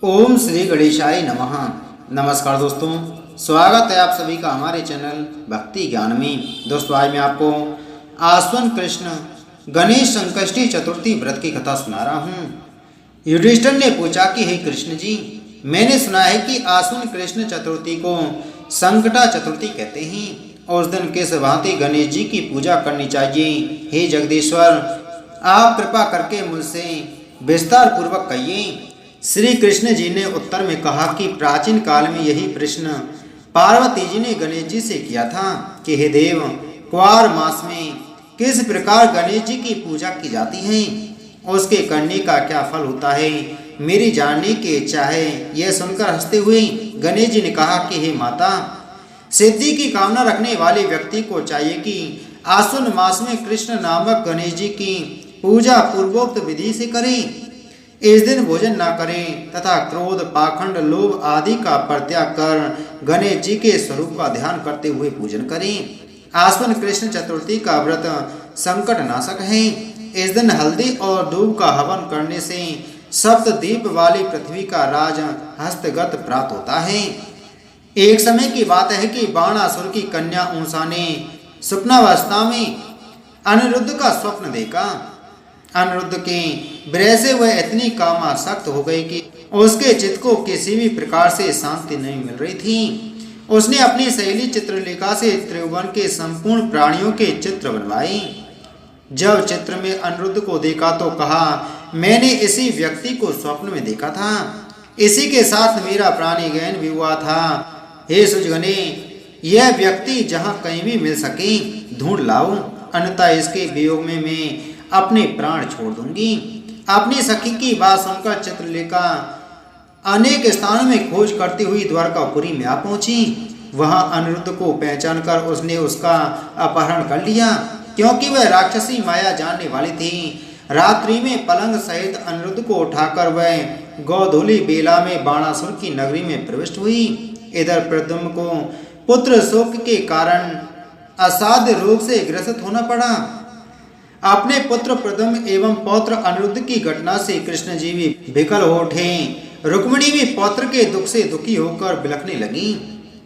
ओम श्री गणेशाय नमः। नमस्कार दोस्तों, स्वागत है आप सभी का हमारे चैनल भक्ति ज्ञान में। दोस्तों, आज मैं आपको आश्विन कृष्ण गणेश संकष्टी चतुर्थी व्रत की कथा सुना रहा हूँ। युधिष्ठिर ने पूछा कि हे कृष्ण जी, मैंने सुना है कि आश्विन कृष्ण चतुर्थी को संकटा चतुर्थी कहते हैं और उस दिन किस भांति गणेश जी की पूजा करनी चाहिए। हे जगदीश्वर, आप कृपा करके मुझसे विस्तार पूर्वक कहिए। श्री कृष्ण जी ने उत्तर में कहा कि प्राचीन काल में यही प्रश्न पार्वती जी ने गणेश जी से किया था कि हे देव, क्वार मास में किस प्रकार गणेश जी की पूजा की जाती है, उसके करने का क्या फल होता है, मेरी जानने की इच्छा है। यह सुनकर हंसते हुए गणेश जी ने कहा कि हे माता, सिद्धि की कामना रखने वाले व्यक्ति को चाहिए कि आश्विन मास में कृष्ण नामक गणेश जी की पूजा पूर्वोक्त विधि से करें। इस दिन भोजन न करें तथा क्रोध, पाखंड, लोभ आदि का परित्याग कर गणेश जी के स्वरूप का ध्यान करते हुए पूजन करें। आश्विन कृष्ण चतुर्थी का व्रत संकट नाशक है। इस दिन हल्दी और दूब का हवन करने से सप्त दीप वाली पृथ्वी का राज हस्तगत प्राप्त होता है। एक समय की बात है कि बाणासुर की कन्या ऊषा ने स्वप्नावस्था में अनिरुद्ध का स्वप्न देखा। अनिरुद्ध के विरह से वह इतनी कामासक्त हो गई कि उसके चित्त को किसी भी प्रकार से शांति नहीं मिल रही थी। उसने अपनी सहेली चित्रलेखा से त्रिभुवन के संपूर्ण प्राणियों के चित्र बनवाए। जब चित्र में अनिरुद्ध को देखा तो कहा, मैंने इसी व्यक्ति को स्वप्न में देखा था, इसी के साथ मेरा प्राणी गहन भी हुआ था। हे सुजगने, यह व्यक्ति जहाँ कहीं भी मिल सके ढूंढ लाओ, अन्यथा इसके वियोग में मैं अपने प्राण छोड़ दूंगी। अपनी सखी की बात सुनकर चित्रलेखा अनेक स्थानों में खोज करती हुई द्वारकापुरी में आ पहुंची। वहां अनिरुद्ध को पहचान कर उसने उसका अपहरण कर लिया, क्योंकि वह राक्षसी माया जानने वाली थी। रात्रि में पलंग सहित अनिरुद्ध को उठाकर वह गोधूली बेला में बाणासुर की नगरी में प्रविष्ट हुई। इधर प्रद्युम्न को पुत्र शोक के कारण असाध्य रोग से ग्रसित होना पड़ा। अपने पुत्र प्रद्युम्न एवं पौत्र अनिरुद्ध की घटना से कृष्ण जी भी विकल हो उठे। रुक्मिणी भी पौत्र के दुख से दुखी होकर बिलखने लगी।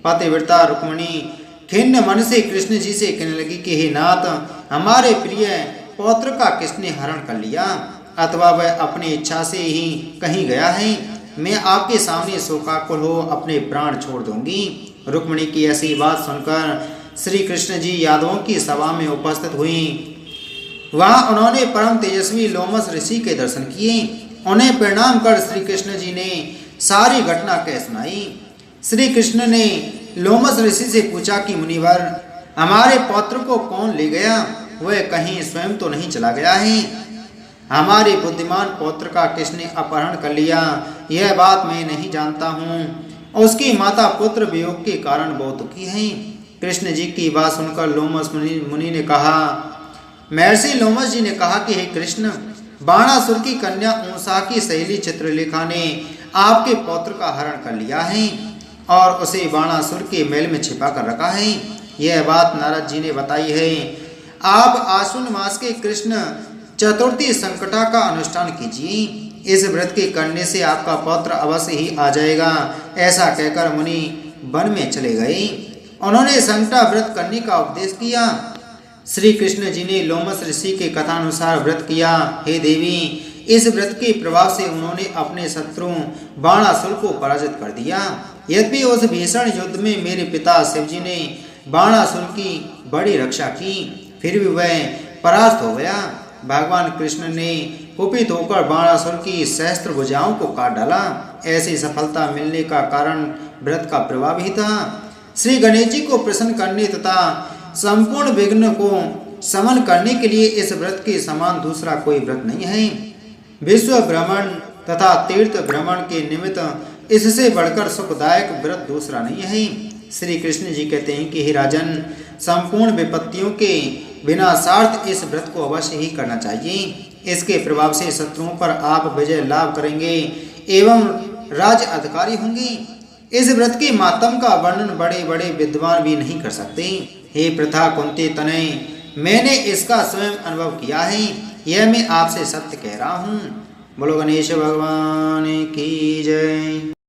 पतिव्रता रुक्मिणी खिन्न मन से कृष्ण जी से कहने लगी कि हे नाथ, हमारे प्रिय पौत्र का किसने हरण कर लिया, अथवा वह अपनी इच्छा से ही कहीं गया है। मैं आपके सामने शोकाकुल हो अपने प्राण छोड़ दूंगी। रुक्मिणी की ऐसी बात सुनकर श्री कृष्ण जी यादवों की सभा में उपस्थित हुई। वहां उन्होंने परम तेजस्वी लोमस ऋषि के दर्शन किए। उन्हें प्रणाम कर श्री कृष्ण जी ने सारी घटना कह सुनाई। श्री कृष्ण ने लोमस ऋषि से पूछा कि मुनिवर, हमारे पौत्र को कौन ले गया? वह कहीं स्वयं तो नहीं चला गया है? हमारे बुद्धिमान पौत्र का किसने अपहरण कर लिया, यह बात मैं नहीं जानता हूँ। उसकी माता पुत्र वियोग के कारण बहुत दुखी है। कृष्ण जी की बात सुनकर लोमस मुनि ने कहा, महर्षि लोमस जी ने कहा कि हे कृष्ण, बाणासुर की कन्या ऊषा की सहेली चित्रलेखा ने आपके पौत्र का हरण कर लिया है और उसे बाणासुर के महल में छिपा कर रखा है। यह बात नारद जी ने बताई है। आप आश्विन मास के कृष्ण चतुर्थी संकटा का अनुष्ठान कीजिए। इस व्रत के करने से आपका पौत्र अवश्य ही आ जाएगा। ऐसा कहकर मुनि वन में चले गए। उन्होंने संकटा व्रत करने का उपदेश किया। श्री कृष्ण जी ने लोमस ऋषि के कथानुसार व्रत किया। हे देवी, इस व्रत के प्रभाव से उन्होंने अपने शत्रु बाणासुर को पराजित कर दिया। यद्यपि उस भीषण युद्ध में मेरे पिता शिवजी ने बाणासुर की बड़ी रक्षा की, फिर भी वह परास्त हो गया। भगवान कृष्ण ने कुपित होकर बाणासुर की सहस्त्र भुजाओं को काट डाला। ऐसी सफलता मिलने का कारण व्रत का प्रभाव ही था। श्री गणेश जी को प्रसन्न करने तथा संपूर्ण विघ्न को समन करने के लिए इस व्रत के समान दूसरा कोई व्रत नहीं है। विश्व भ्रमण तथा तीर्थ भ्रमण के निमित्त इससे बढ़कर सुखदायक व्रत दूसरा नहीं है। श्री कृष्ण जी कहते हैं कि हे राजन, संपूर्ण विपत्तियों के विनाशार्थ इस व्रत को अवश्य ही करना चाहिए। इसके प्रभाव से शत्रुओं पर आप विजय लाभ करेंगे एवं राज्य अधिकारी होंगे। इस व्रत के मातम का वर्णन बड़े बड़े विद्वान भी नहीं कर सकते। हे प्रथा कुंती तनय, मैंने इसका स्वयं अनुभव किया है। यह मैं आपसे सत्य कह रहा हूँ। बोलो गणेश भगवान की जय।